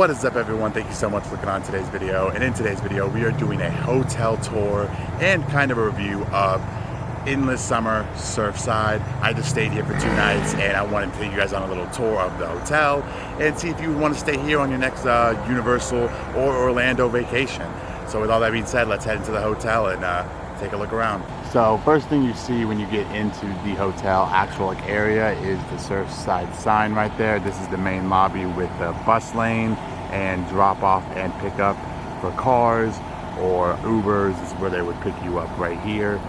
What is up, everyone? Thank you so much for clicking on today's video. And in today's video, we are doing a hotel tour and kind of a review of Endless Summer Surfside. I just stayed here for 2 nights and I wanted to take you guys on a little tour of the hotel and see if you want to stay here on your next Universal or Orlando vacation. So with all that being said, let's head into the hotel and take a look around. So first thing you see when you get into the hotel actual area is the Surfside sign right there. This is the main lobby with the bus lane and drop off and pick up for cars or Ubers. This is where they would pick you up right here.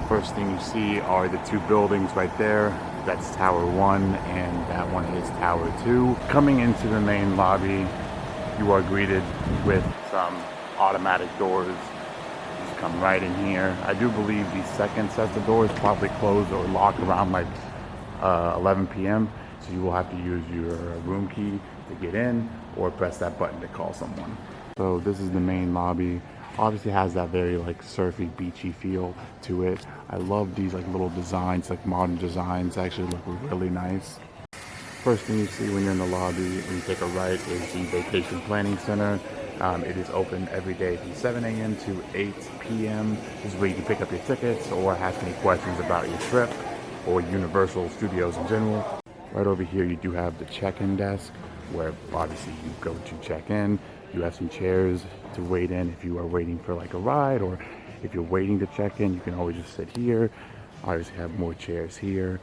First thing you see are the 2 buildings right there. That's Tower 1 and that one is Tower 2. Coming into the main lobby, you are greeted with some automatic doors. Come right in here. I do believe the second set of doors probably close or lock around like 11 p.m. So you will have to use your room key to get in or press that button to call someone. So this is the main lobby. Obviously has that very like surfy, beachy feel to it. I love these like little designs, like modern designs. They actually look really nice. First thing you see when you're in the lobby, when you take a right, is the Vacation Planning Center. It is open every day from 7 a.m. to 8 p.m. This is where you can pick up your tickets or ask any questions about your trip or Universal Studios in general. Right over here you do have the check-in desk where obviously you go to check in. You have some chairs to wait in if you are waiting for like a ride, or if you're waiting to check in, you can always just sit here. Obviously have more chairs here.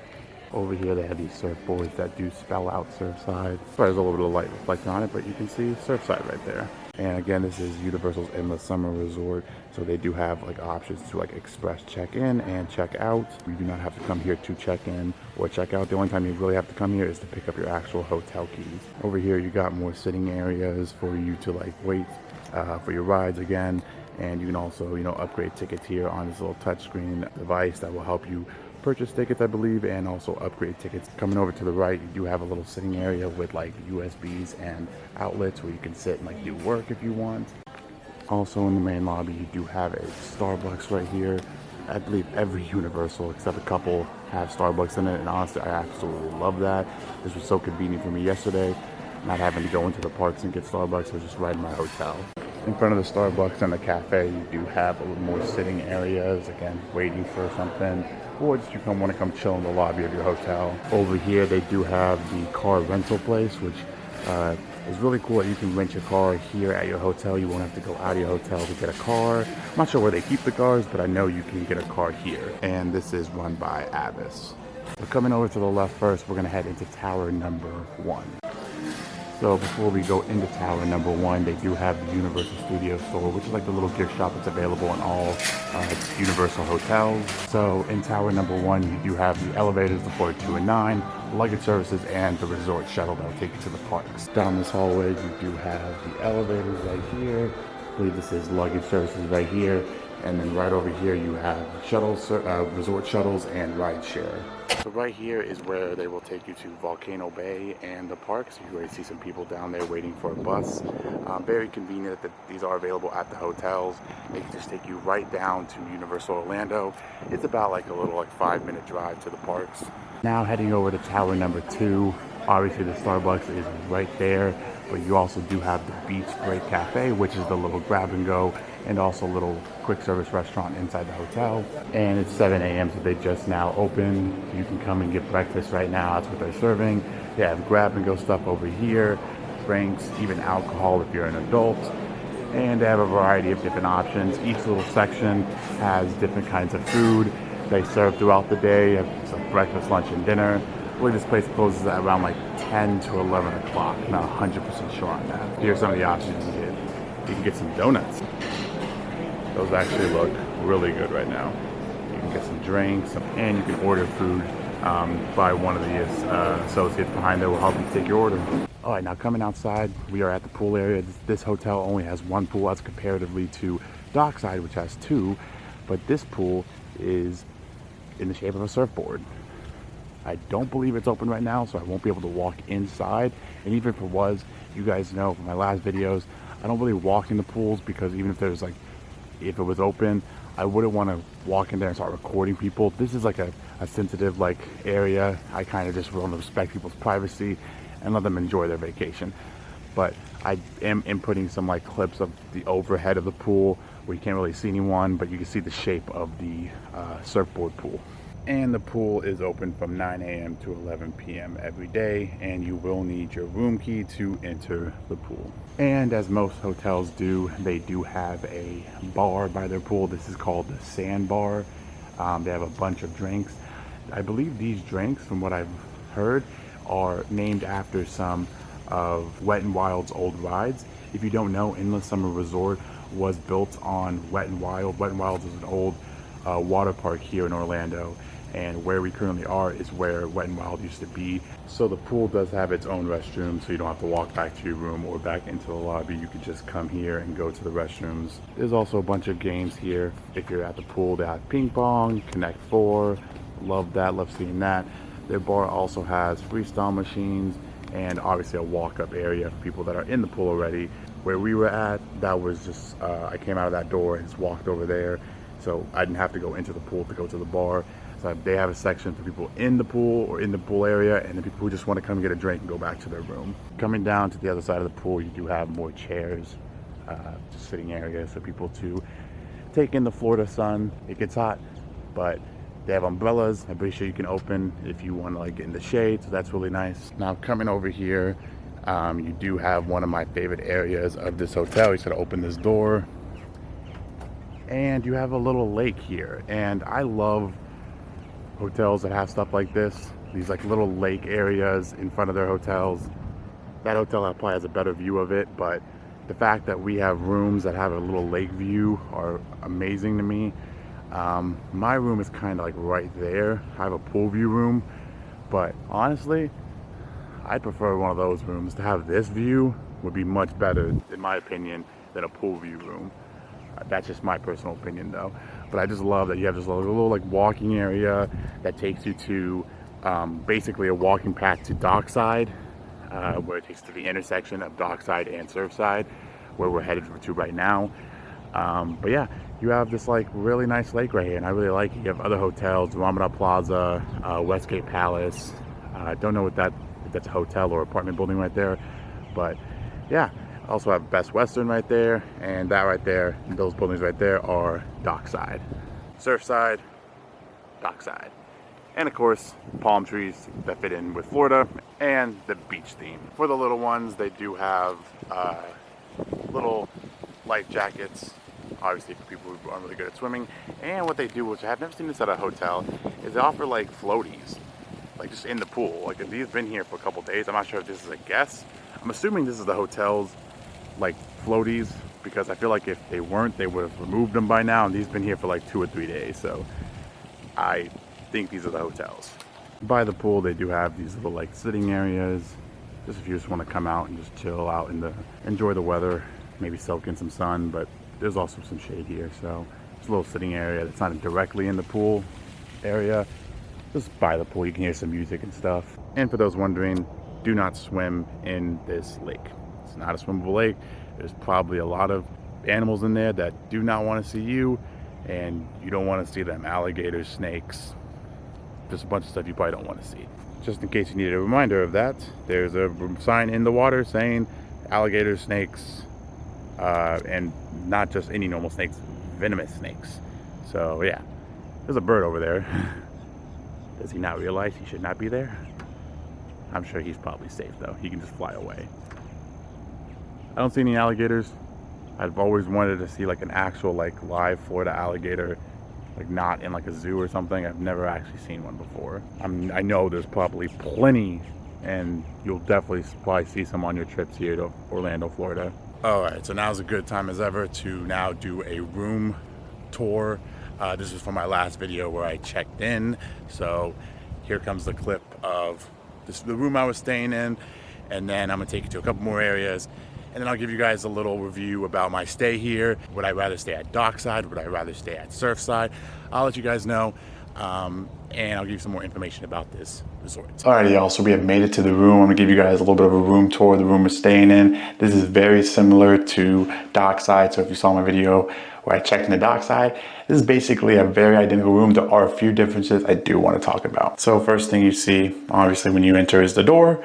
Over here they have these surfboards that do spell out Surfside. There's a little bit of light reflecting on it, but you can see Surfside right there. And again, this is Universal's Endless Summer Resort, so they do have like options to like express check-in and check-out. You do not have to come here to check-in or check-out. The only time you really have to come here is to pick up your actual hotel keys. Over here you got more sitting areas for you to like wait for your rides again, and you can also, you know, upgrade tickets here on this little touchscreen device that will help you purchase tickets, I believe, and also upgrade tickets. Coming over to the right, you do have a little sitting area with like USBs and outlets where you can sit and like do work if you want. Also in the main lobby, you do have a Starbucks right here. I believe every Universal except a couple have Starbucks in it, and honestly, I absolutely love that. This was so convenient for me yesterday, not having to go into the parks and get Starbucks. It was just right in my hotel. In front of the Starbucks and the cafe, you do have a little more sitting areas, again, waiting for something, or just you want to come chill in the lobby of your hotel. Over here, they do have the car rental place, which is really cool that you can rent your car here at your hotel. You won't have to go out of your hotel to get a car. I'm not sure where they keep the cars, but I know you can get a car here. And this is run by Avis. So coming over to the left first, we're going to head into Tower number 1. So before we go into Tower number 1, they do have the Universal Studios store, which is like the little gift shop that's available in all Universal hotels. So in Tower number 1, you do have the elevators, the floor 2 and 9, luggage services, and the resort shuttle that will take you to the parks. Down this hallway, you do have the elevators right here. I believe this is luggage services right here. And then right over here, you have shuttles, resort shuttles, and ride share. So right here is where they will take you to Volcano Bay and the parks. You already see some people down there waiting for a bus. Very convenient that these are available at the hotels. They can just take you right down to Universal Orlando. It's about like a little like 5-minute drive to the parks. Now heading over to Tower number 2. Obviously the Starbucks is right there, but you also do have the Beach Break Cafe, which is the little grab and go and also a little quick service restaurant inside the hotel. And it's 7 a.m. so they just now opened. You can come and get breakfast right now. That's what they're serving. They have grab and go stuff over here, drinks, even alcohol if you're an adult. And they have a variety of different options. Each little section has different kinds of food they serve throughout the day. So breakfast, lunch, and dinner. I believe this place closes at around like 10 to 11 o'clock. I'm not 100% sure on that. Here's some of the options you can get. You can get some donuts. Those actually look really good right now. You can get some drinks, and you can order food by one of the associates behind there will help you take your order. All right, now coming outside, we are at the pool area. This hotel only has 1 pool as comparatively to Dockside, which has 2, but this pool is in the shape of a surfboard. I don't believe it's open right now, so I won't be able to walk inside. And even if it was, you guys know from my last videos, I don't really walk in the pools because even if there's like, if it was open, I wouldn't want to walk in there and start recording people. This is like a sensitive like area. I kind of just want to respect people's privacy and let them enjoy their vacation. but I am inputting some like clips of the overhead of the pool where you can't really see anyone, but you can see the shape of the surfboard pool. And the pool is open from 9 a.m. to 11 p.m. every day, and you will need your room key to enter the pool. And as most hotels do, they do have a bar by their pool. This is called the Sand Bar. They have a bunch of drinks. I believe these drinks, from what I've heard, are named after some of Wet n Wild's old rides. If you don't know, Endless Summer Resort was built on Wet n Wild. Wet n Wild is an old water park here in Orlando, and where we currently are is where Wet n Wild used to be. So the pool does have its own restroom, so you don't have to walk back to your room or back into the lobby. You could just come here and go to the restrooms. There's also a bunch of games here. If you're at the pool, they have ping pong, Connect 4. Love that, love seeing that. Their bar also has freestyle machines and obviously a walk-up area for people that are in the pool already. Where we were at, that was just, I came out of that door and just walked over there. So I didn't have to go into the pool to go to the bar. So they have a section for people in the pool or in the pool area, and the people who just want to come get a drink and go back to their room. Coming down to the other side of the pool, you do have more chairs, just sitting areas for people to take in the Florida sun. It gets hot, but they have umbrellas. I'm pretty sure you can open if you want to like get in the shade, so that's really nice. Now coming over here, you do have one of my favorite areas of this hotel. You just gotta open this door, and you have a little lake here. And I love hotels that have stuff like this, these like little lake areas in front of their hotels. That hotel probably has a better view of it, but the fact that we have rooms that have a little lake view are amazing to me. My room is kind of like right there. I have a pool view room, but honestly, I'd prefer one of those rooms. To have this view would be much better, in my opinion, than a pool view room. That's just my personal opinion though. But I just love that you have this little like walking area that takes you to basically a walking path to Dockside, where it takes to the intersection of Dockside and Surfside, where we're headed to right now. But yeah, you have this like really nice lake right here, and I really like it. You have other hotels, Ramada Plaza, Westgate Palace. I don't know if that's a hotel or apartment building right there, but yeah. Also have Best Western right there, and that right there, those buildings right there are Dockside. Surfside, Dockside. And of course, palm trees that fit in with Florida, and the beach theme. For the little ones, they do have little life jackets, obviously for people who aren't really good at swimming. And what they do, which I have never seen this at a hotel, is they offer like floaties, like just in the pool. Like these have been here for a couple days. I'm not sure if this is a guess. I'm assuming this is the hotel's like floaties, because I feel like if they weren't, they would have removed them by now, and these have been here for like 2 or 3 days, so I think these are the hotels. By the pool, they do have these little like sitting areas, just if you just want to come out and just chill out and enjoy the weather, maybe soak in some sun. But there's also some shade here, so it's a little sitting area that's not directly in the pool area. Just by the pool, you can hear some music and stuff. And for those wondering, do not swim in this lake. It's not a swimmable lake. There's probably a lot of animals in there that do not want to see you, and you don't want to see them. Alligators, snakes, just a bunch of stuff you probably don't want to see. Just in case you needed a reminder of that, there's a sign in the water saying alligators, snakes, and not just any normal snakes, venomous snakes. So yeah, there's a bird over there. Does he not realize he should not be there? I'm sure he's probably safe though. He can just fly away. I don't see any alligators. I've always wanted to see like an actual like live Florida alligator, like not in like a zoo or something. I've never actually seen one before. I know there's probably plenty, and you'll definitely probably see some on your trips here to Orlando, Florida. All right, so now's a good time as ever to now do a room tour. This is from my last video where I checked in. So here comes the clip of the room I was staying in, and then I'm gonna take you to a couple more areas, and then I'll give you guys a little review about my stay here. Would I rather stay at Dockside? Would I rather stay at Surfside? I'll let you guys know. and I'll give you some more information about this resort. Alrighty, y'all, so we have made it to the room. I'm gonna give you guys a little bit of a room tour of the room we're staying in. This is very similar to Dockside, so if you saw my video where I checked in the Dockside, this is basically a very identical room. There are a few differences I do want to talk about. So first thing you see, obviously, when you enter is the door.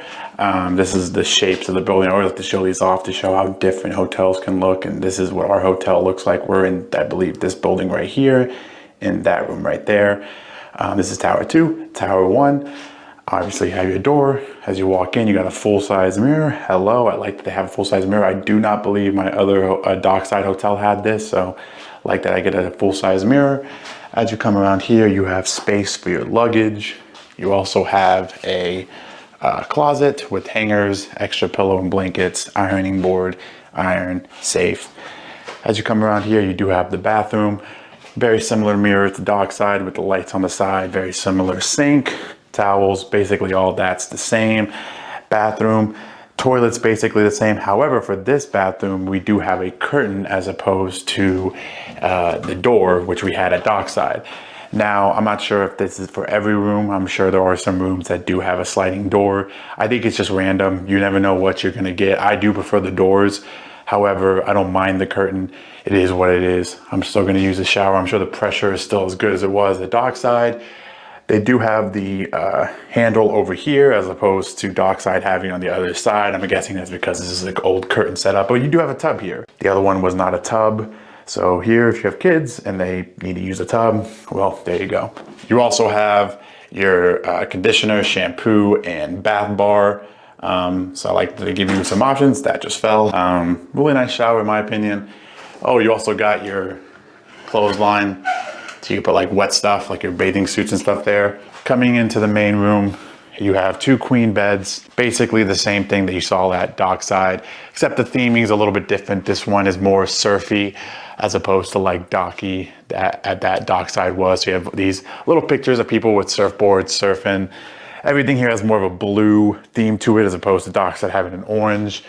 This is the shapes of the building. I always like to show these off to show how different hotels can look, and this is what our hotel looks like. We're in, I believe, this building right here, in that room right there. This is Tower 2, Tower 1. Obviously, you have your door. As you walk in, you got a full-size mirror. Hello, I like that they have a full-size mirror. I do not believe my other Dockside hotel had this, so I like that I get a full-size mirror. As you come around here, you have space for your luggage. You also have a closet with hangers, extra pillow and blankets, ironing board, iron, safe. As you come around here, you do have the bathroom. Very similar mirror to Dockside with the lights on the side. Very similar sink, towels, basically all that's the same. Bathroom, toilet's basically the same. However, for this bathroom, we do have a curtain as opposed to the door, which we had at Dockside. Now, I'm not sure if this is for every room. I'm sure there are some rooms that do have a sliding door. I think it's just random. You never know what you're gonna get. I do prefer the doors. However, I don't mind the curtain. It is what it is. I'm still gonna use the shower. I'm sure the pressure is still as good as it was at Dockside. They do have the handle over here as opposed to Dockside having on the other side. I'm guessing that's because this is like old curtain setup, but you do have a tub here. The other one was not a tub. So here, if you have kids and they need to use a tub, well, there you go. You also have your conditioner, shampoo, and bath bar. So I like to give you some options. That just fell. Really nice shower in my opinion. Oh, you also got your clothesline. So you can put like wet stuff, like your bathing suits and stuff there. Coming into the main room, you have 2 queen beds. Basically the same thing that you saw at Dockside, except the theming is a little bit different. This one is more surfy as opposed to like docky at that Dockside was. So you have these little pictures of people with surfboards surfing. Everything here has more of a blue theme to it as opposed to Dockside having an orange.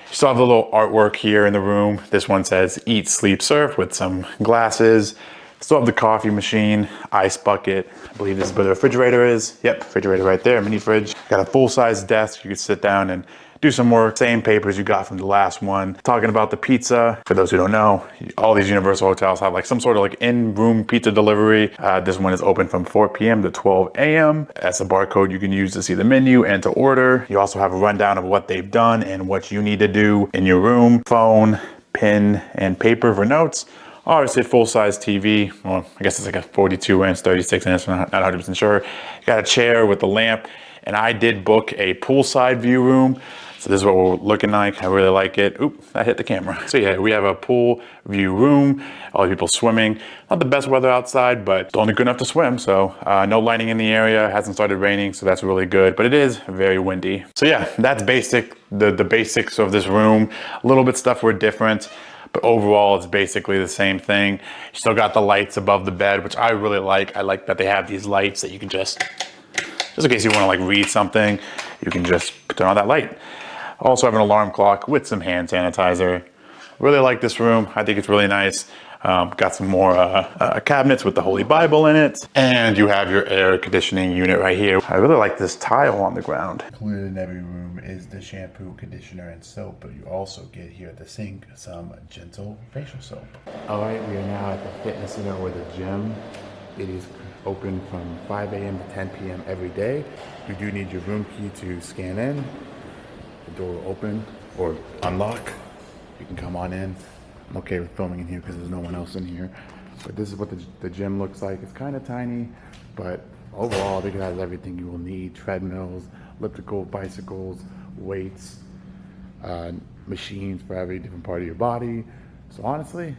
You still have a little artwork here in the room. This one says eat, sleep, surf with some glasses. Still have the coffee machine, ice bucket. I believe this is where the refrigerator is. Yep, refrigerator right there, mini fridge. Got a full-size desk. You can sit down and do some work. Same papers you got from the last one. Talking about the pizza, for those who don't know, all these Universal hotels have like some sort of like in-room pizza delivery. This one is open from 4 p.m. to 12 a.m. That's a barcode you can use to see the menu and to order. You also have a rundown of what they've done and what you need to do in your room. Phone, pen, and paper for notes. Obviously, full-size TV. Well, I guess it's like a 42-inch, 36-inch, I'm not 100% sure. You got a chair with a lamp, and I did book a poolside view room. So this is what we're looking like. I really like it. Oop, that hit the camera. So yeah, we have a pool view room. All the people swimming. Not the best weather outside, but it's only good enough to swim. So no lighting in the area. It hasn't started raining, so that's really good. But it is very windy. So yeah, that's basic. The basics of this room. A little bit stuff were different. But overall, it's basically the same thing. You still got the lights above the bed, which I really like. I like that they have these lights that you can just in case you want to like read something, you can just turn on that light. Also have an alarm clock with some hand sanitizer. Really like this room. I think it's really nice. Got some more cabinets with the Holy Bible in it. And you have your air conditioning unit right here. I really like this tile on the ground. Included in every room is the shampoo, conditioner, and soap. But you also get here at the sink some gentle facial soap. All right, we are now at the fitness center or the gym. It is open from 5 a.m. to 10 p.m. every day. You do need your room key to scan in. The door will open or unlock. You can come on in. I'm okay with filming in here because there's no one else in here. But this is what the gym looks like. It's kind of tiny, but overall I think it has everything you will need. Treadmills, elliptical, bicycles, weights, machines for every different part of your body. So honestly,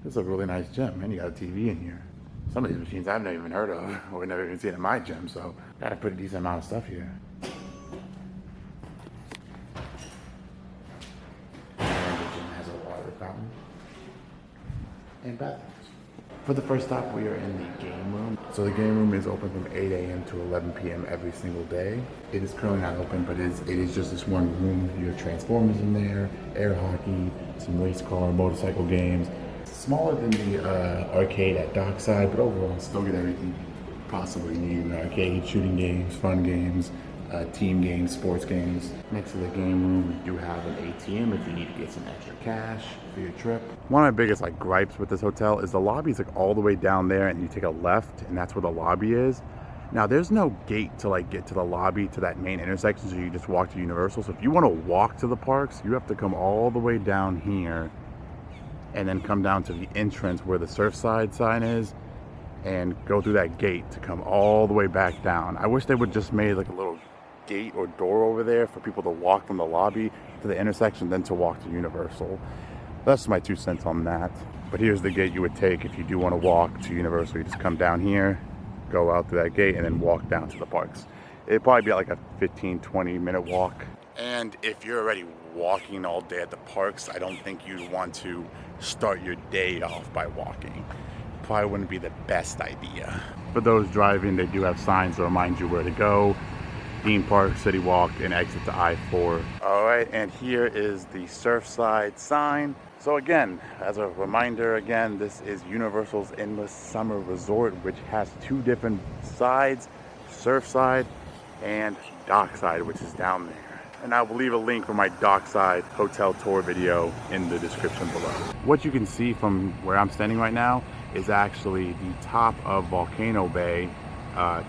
this is a really nice gym. And you got a TV in here. Some of these machines I've never even heard of or never even seen in my gym. So got a pretty decent amount of stuff here. Fountain and bathrooms. For the first stop, we are in the game room. So the game room is open from 8 a.m. to 11 p.m. every single day. It is currently not open, but it is just this one room. You have Transformers in there, air hockey, some race car, motorcycle games. It's smaller than the arcade at Dockside, but overall, still get everything possibly need an arcade, shooting games, fun games, team games, sports games. Next to the game room, we do have an ATM if you need to get some extra cash for your trip. One of my biggest like gripes with this hotel is the lobby is like all the way down there, and you take a left, and that's where the lobby is. Now there's no gate to like get to the lobby to that main intersection, so you just walk to Universal. So if you want to walk to the parks, you have to come all the way down here and then come down to the entrance where the Surfside sign is and go through that gate to come all the way back down. I wish they would just made like a little gate or door over there for people to walk from the lobby to the intersection, then to walk to Universal. That's my 2 cents on that. But here's the gate you would take if you do want to walk to Universal. You just come down here, go out through that gate, and then walk down to the parks. It'd probably be like a 15-20 minute walk. And if you're already walking all day at the parks, I don't think you'd want to start your day off by walking. Probably wouldn't be the best idea. For those driving, they do have signs to remind you where to go. Theme Park, City Walk, and exit to I-4. All right, and here is the Surfside sign. So again, as a reminder, again, this is Universal's Endless Summer Resort, which has 2 different sides, Surfside and Dockside, which is down there. And I will leave a link for my Dockside hotel tour video in the description below. What you can see from where I'm standing right now is actually the top of Volcano Bay,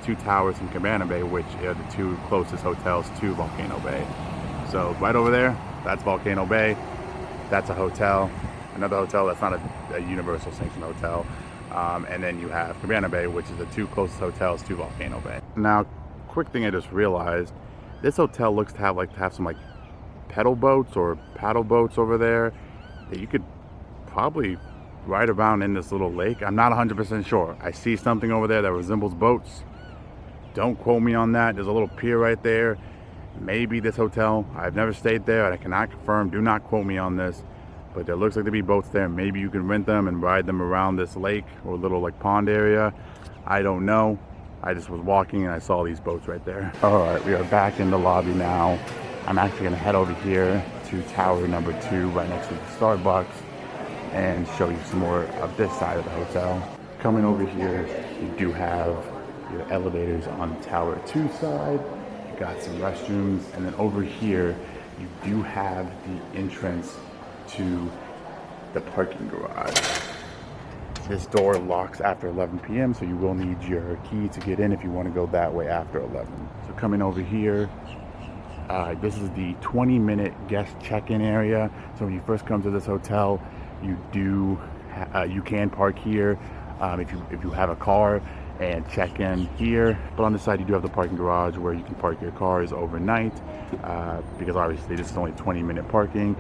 2 towers in Cabana Bay, which are the 2 closest hotels to Volcano Bay. So right over there, that's Volcano Bay. That's a hotel. Another hotel that's not a Universal sanctioned hotel. And then you have Cabana Bay, which is the 2 closest hotels to Volcano Bay. Now, quick thing I just realized, this hotel looks to have some like pedal boats or paddle boats over there that you could probably ride around in this little lake. I'm not 100% sure. I see something over there that resembles boats. Don't quote me on that. There's a little pier right there. Maybe this hotel. I've never stayed there and I cannot confirm. Do not quote me on this. But there looks like to be boats there. Maybe you can rent them and ride them around this lake or little like pond area. I don't know. I just was walking and I saw these boats right there. All right, we are back in the lobby now. I'm actually gonna head over here to tower number 2 right next to the Starbucks and show you some more of this side of the hotel. Coming over here, you do have your elevators on the tower 2 side. You got some restrooms, and then over here, you do have the entrance to the parking garage. This door locks after 11 p.m., so you will need your key to get in if you want to go that way after 11. So coming over here, this is the 20-minute guest check-in area. So when you first come to this hotel, you can park here if you have a car and check in here. But on the side, you do have the parking garage where you can park your cars overnight because obviously this is only 20-minute parking.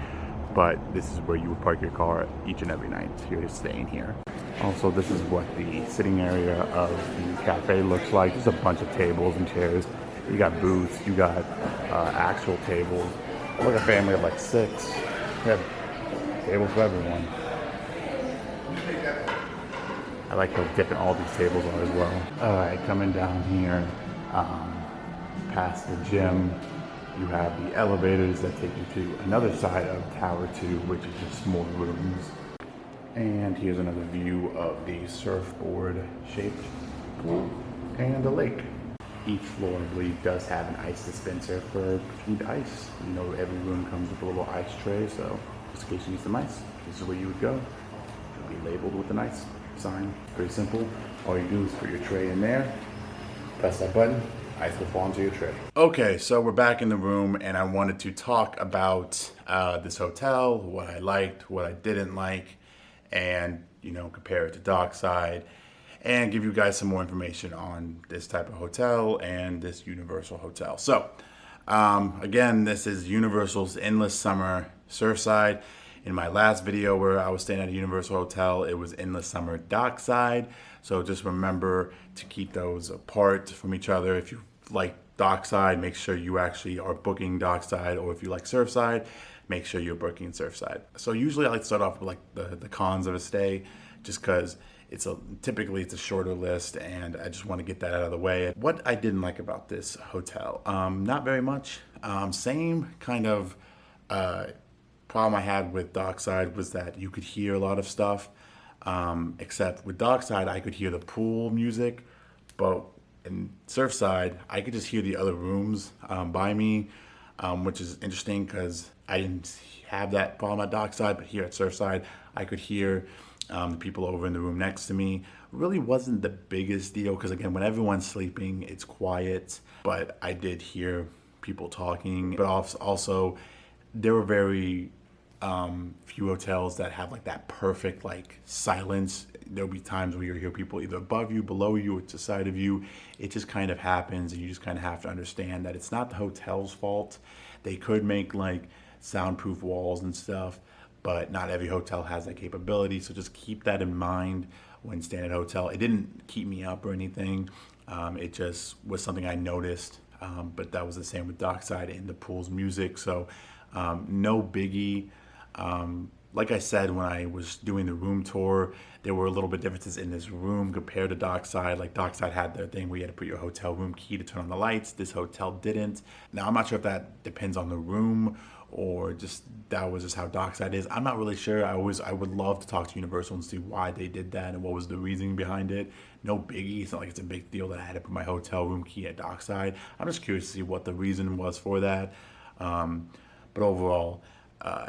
But this is where you would park your car each and every night if you're staying here. Also, this is what the sitting area of the cafe looks like. There's a bunch of tables and chairs. You got booths, you got actual tables. Like a family of like 6. You have tables for everyone. I like how different all these tables are as well. All right, coming down here, past the gym, you have the elevators that take you to another side of Tower 2, which is just more rooms. And here's another view of the surfboard-shaped pool and the lake. Each floor, I believe, does have an ice dispenser for if you need ice. You know, every room comes with a little ice tray, so just in case you need some ice, this is where you would go. It'll be labeled with an ice sign. Very simple. All you do is put your tray in there, press that button, ice will fall into your tray. Okay, so we're back in the room, and I wanted to talk about this hotel, what I liked, what I didn't like, and compare it to Dockside, and give you guys some more information on this type of hotel and this Universal hotel. So again, this is Universal's Endless Summer Surfside. In my last video where I was staying at a Universal hotel, it was Endless Summer Dockside. So just remember to keep those apart from each other. If you like Dockside, make sure you actually are booking Dockside, or if you like Surfside, make sure you're booking Surfside. So usually I like to start off with like the cons of a stay, just because typically it's a shorter list, and I just want to get that out of the way. What I didn't like about this hotel, not very much. Same kind of problem I had with Dockside was that you could hear a lot of stuff, except with Dockside I could hear the pool music But in Surfside, I could just hear the other rooms by me, which is interesting because I didn't have that problem at Dockside, but here at Surfside, I could hear the people over in the room next to me. Really wasn't the biggest deal because, again, when everyone's sleeping, it's quiet, but I did hear people talking. But also there were very few hotels that have like that perfect like silence. There'll be times where you hear people either above you, below you, or to the side of you. It just kind of happens, and you just kind of have to understand that it's not the hotel's fault. They could make like soundproof walls and stuff, but not every hotel has that capability. So just keep that in mind when staying at a hotel. It didn't keep me up or anything. It just was something I noticed. But that was the same with Dockside and the pool's music. So no biggie. Like I said, when I was doing the room tour, there were a little bit differences in this room compared to Dockside. Like Dockside had the thing where you had to put your hotel room key to turn on the lights. This hotel didn't. Now I'm not sure if that depends on the room or just that was just how Dockside is. I'm not really sure. I would love to talk to Universal and see why they did that and what was the reasoning behind it. No biggie. It's not like it's a big deal that I had to put my hotel room key at Dockside. I'm just curious to see what the reason was for that. But overall,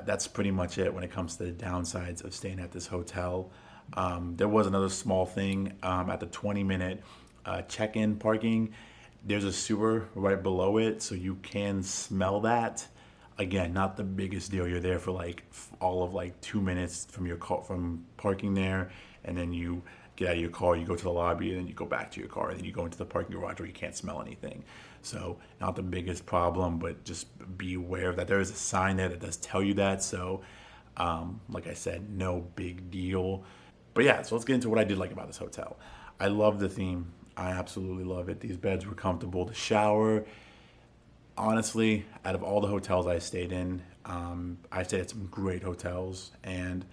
that's pretty much it when it comes to the downsides of staying at this hotel. There was another small thing at the 20-minute check-in parking. There's a sewer right below it, so you can smell that. Again, not the biggest deal. You're there for like all of like 2 minutes from your car, from parking there, and then you get out of your car, you go to the lobby, and then you go back to your car, and then you go into the parking garage where you can't smell anything. So not the biggest problem, but just be aware of that. There is a sign there that does tell you that. So like I said, no big deal. But yeah, so let's get into what I did like about this hotel. I love the theme. I absolutely love it. These beds were comfortable. The shower, honestly, out of all the hotels I stayed in, I stayed at some great hotels, and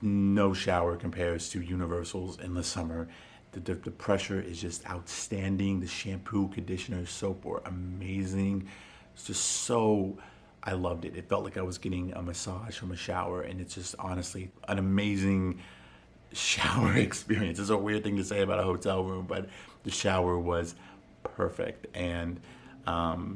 no shower compares to Universal's in the summer. The pressure is just outstanding. The shampoo, conditioner, soap were amazing. It's just so, I loved it. It felt like I was getting a massage from a shower, and it's just honestly an amazing shower experience. It's a weird thing to say about a hotel room, but the shower was perfect, and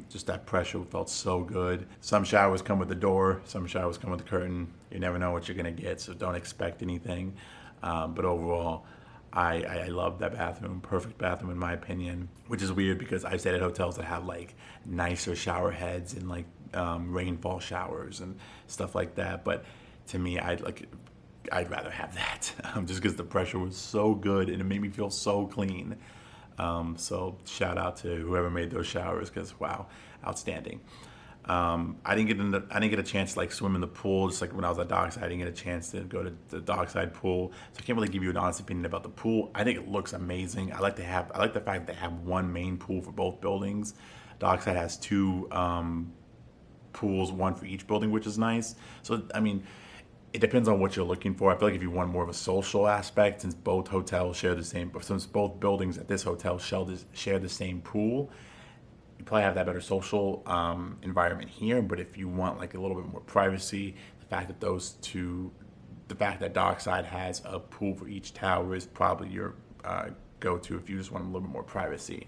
just that pressure felt so good. Some showers come with the door, some showers come with the curtain. You never know what you're gonna get, so don't expect anything. But overall, I love that bathroom. Perfect bathroom in my opinion, which is weird because I've stayed at hotels that have like nicer shower heads and like rainfall showers and stuff like that. But to me, I'd rather have that just because the pressure was so good and it made me feel so clean. So shout out to whoever made those showers because wow, outstanding. I didn't get a chance to like swim in the pool. Just like when I was at Dockside, I didn't get a chance to go to the Dockside pool, so I can't really give you an honest opinion about the pool. I think it looks amazing. I like the fact that they have one main pool for both buildings. Dockside has two pools, one for each building, which is nice. So I mean, it depends on what you're looking for. I feel like if you want more of a social aspect, since both hotels share the same, since both buildings at this hotel share the same pool, you probably have that better social environment here. But if you want like a little bit more privacy, the fact that Dockside has a pool for each tower is probably your go-to if you just want a little bit more privacy.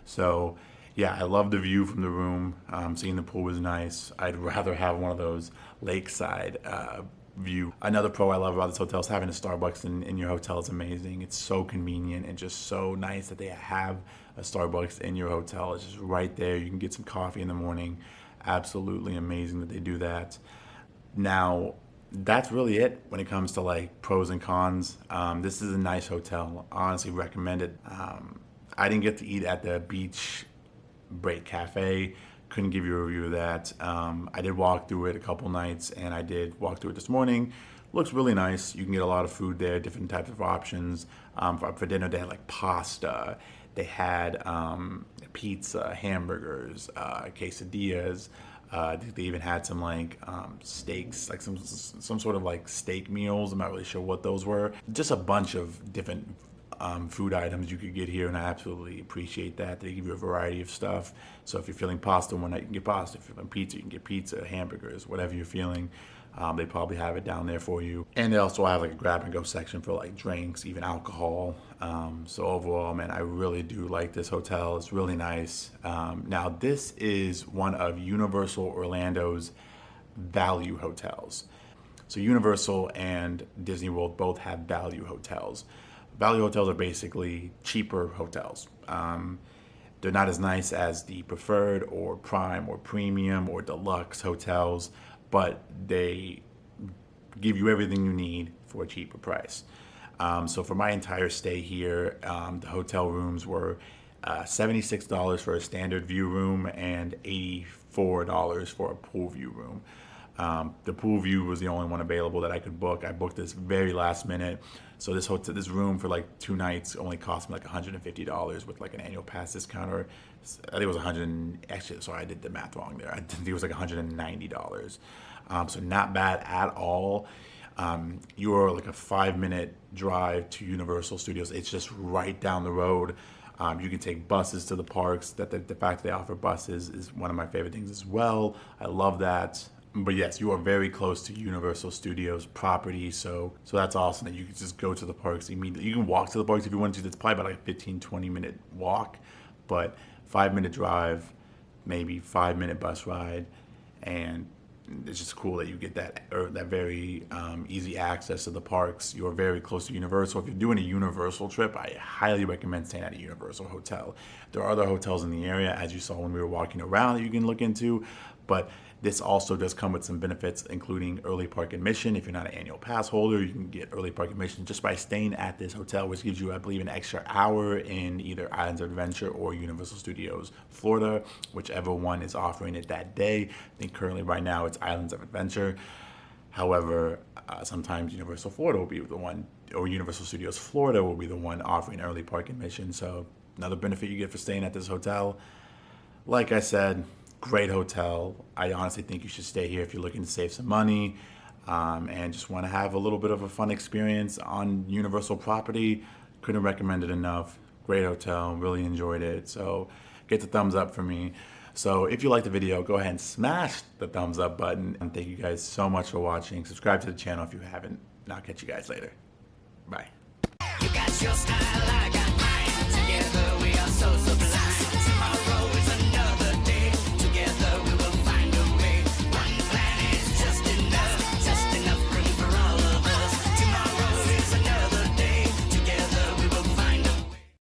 So yeah, I love the view from the room. Seeing the pool was nice. I'd rather have one of those lakeside view. Another pro I love about this hotel is having a Starbucks in your hotel is amazing. It's so convenient and just so nice that they have a Starbucks in your hotel. It's just right there. You can get some coffee in the morning. Absolutely amazing that they do that. Now, that's really it when it comes to like pros and cons. This is a nice hotel. Honestly recommend it. I didn't get to eat at the Beach Break Cafe. Couldn't give you a review of that. I did walk through it a couple nights, and I did walk through it this morning. Looks really nice. You can get a lot of food there, different types of options. For dinner, they had like pasta. They had pizza, hamburgers, quesadillas. They even had some like steaks, like some sort of like steak meals. I'm not really sure what those were. Just a bunch of different food items you could get here, and I absolutely appreciate that. They give you a variety of stuff. So if you're feeling pasta one night, you can get pasta. If you're feeling pizza, you can get pizza, hamburgers, whatever you're feeling. They probably have it down there for you. And they also have like a grab and go section for like drinks, even alcohol. So overall, man, I really do like this hotel. It's really nice. Now, this is one of Universal Orlando's value hotels. So Universal and Disney World both have value hotels. Value hotels are basically cheaper hotels. They're not as nice as the preferred or prime or premium or deluxe hotels, but they give you everything you need for a cheaper price. So for my entire stay here, the hotel rooms were $76 for a standard view room and $84 for a pool view room. The pool view was the only one available that I could book. I booked this very last minute. So this room for like 2 nights only cost me like $150 with like an annual pass discount, or I think it was actually, sorry, I did the math wrong there. I think it was like $190. So not bad at all. You're like a 5-minute drive to Universal Studios. It's just right down the road. You can take buses to the parks. The fact that they offer buses is one of my favorite things as well. I love that. But yes, you are very close to Universal Studios property, so that's awesome that you can just go to the parks immediately. You can walk to the parks if you want to. It's probably about like a 15-20 minute walk, but 5-minute drive, maybe 5-minute bus ride, and it's just cool that you get that very easy access to the parks. You're very close to Universal. If you're doing a Universal trip, I highly recommend staying at a Universal hotel. There are other hotels in the area, as you saw when we were walking around, that you can look into, but this also does come with some benefits, including early park admission. If you're not an annual pass holder, you can get early park admission just by staying at this hotel, which gives you, I believe, an extra hour in either Islands of Adventure or Universal Studios Florida, whichever one is offering it that day. I think currently right now it's Islands of Adventure. However, sometimes Universal Florida will be the one, or Universal Studios Florida will be the one offering early park admission. So another benefit you get for staying at this hotel. Like I said, great hotel. I honestly think you should stay here if you're looking to save some money and just want to have a little bit of a fun experience on Universal property. Couldn't recommend it enough. Great hotel. Really enjoyed it. So get the thumbs up for me. So if you liked the video, go ahead and smash the thumbs up button. And thank you guys so much for watching. Subscribe to the channel if you haven't. And I'll catch you guys later. Bye. You got your style, I got